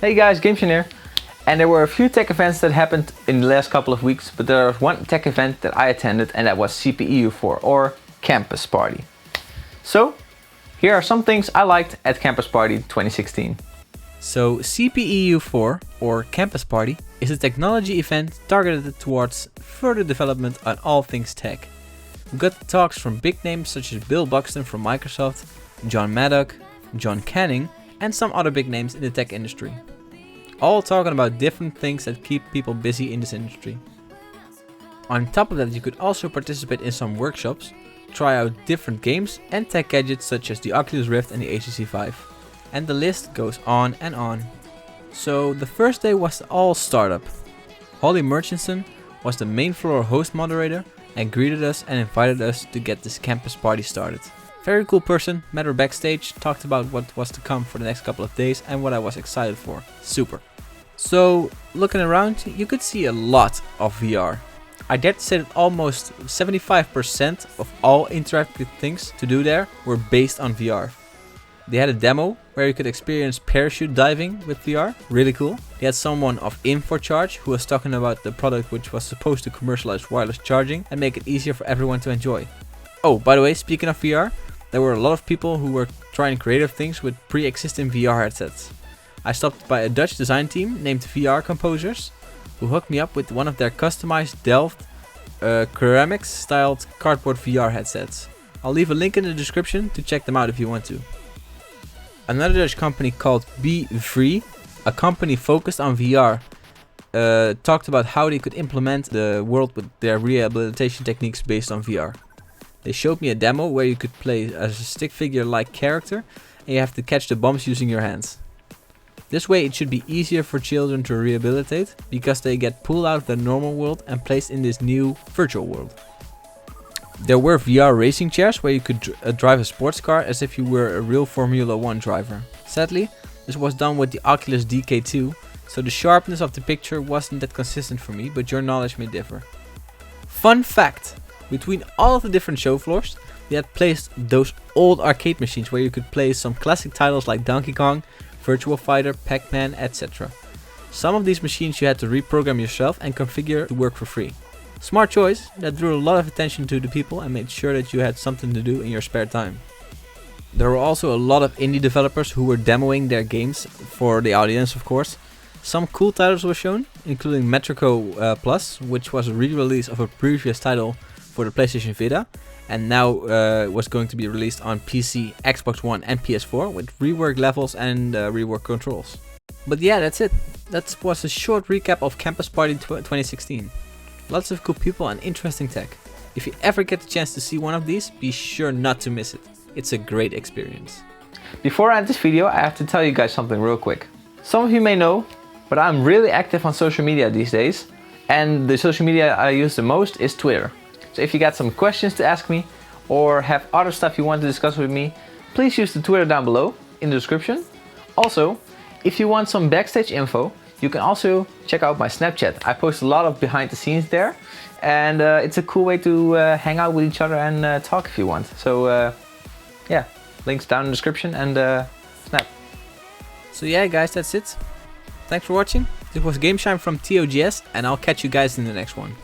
Hey guys, Games here. And there were a few tech events that happened in the last couple of weeks, but there was one tech event that I attended, and that was CPEU4 or Campus Party. So, here are some things I liked at Campus Party 2016. So CPEU4 or Campus Party is a technology event targeted towards further development on all things tech. We got talks from big names such as Bill Buxton from Microsoft, John Maddock, John Canning, and some other big names in the tech industry. All talking about different things that keep people busy in this industry. On top of that, you could also participate in some workshops, try out different games and tech gadgets such as the Oculus Rift and the HTC Vive. And the list goes on and on. So the first day was all startup. Holly Murchison was the main floor host moderator and greeted us and invited us to get this campus party started. Very cool person, met her backstage, talked about what was to come for the next couple of days and what I was excited for. Super. So looking around, you could see a lot of VR. I dare to say that almost 75% of all interactive things to do there were based on VR. They had a demo where you could experience parachute diving with VR, really cool. They had someone of InfoCharge who was talking about the product which was supposed to commercialize wireless charging and make it easier for everyone to enjoy. Oh, by the way, speaking of VR, there were a lot of people who were trying creative things with pre-existing VR headsets. I stopped by a Dutch design team named VR Composers, who hooked me up with one of their customized Delft ceramics styled cardboard VR headsets. I'll leave a link in the description to check them out if you want to. Another Dutch company called Be Free, a company focused on VR, talked about how they could implement the world with their rehabilitation techniques based on VR. They showed me a demo where you could play as a stick figure-like character and you have to catch the bombs using your hands. This way it should be easier for children to rehabilitate because they get pulled out of their normal world and placed in this new virtual world. There were VR racing chairs where you could drive a sports car as if you were a real Formula 1 driver. Sadly, this was done with the Oculus DK2, so the sharpness of the picture wasn't that consistent for me, but your knowledge may differ. Fun fact! Between all of the different show floors, they had placed those old arcade machines where you could play some classic titles like Donkey Kong, Virtua Fighter, Pac-Man, etc. Some of these machines you had to reprogram yourself and configure to work for free. Smart choice that drew a lot of attention to the people and made sure that you had something to do in your spare time. There were also a lot of indie developers who were demoing their games for the audience, of course. Some cool titles were shown, including Metrico Plus, which was a re-release of a previous title for the PlayStation Vita, and now was going to be released on PC, Xbox One and PS4 with reworked levels and reworked controls. But yeah, that's it. That was a short recap of Campus Party 2016. Lots of cool people and interesting tech. If you ever get the chance to see one of these, be sure not to miss it. It's a great experience. Before I end this video, I have to tell you guys something real quick. Some of you may know, but I'm really active on social media these days, and the social media I use the most is Twitter. So if you got some questions to ask me or have other stuff you want to discuss with me, please use the Twitter down below in the description. Also, if you want some backstage info, you can also check out my Snapchat. I post a lot of behind the scenes there, and it's a cool way to hang out with each other and talk if you want. So yeah, links down in the description and Snap. So yeah guys, that's it. Thanks for watching. This was GameShine from TOGS and I'll catch you guys in the next one.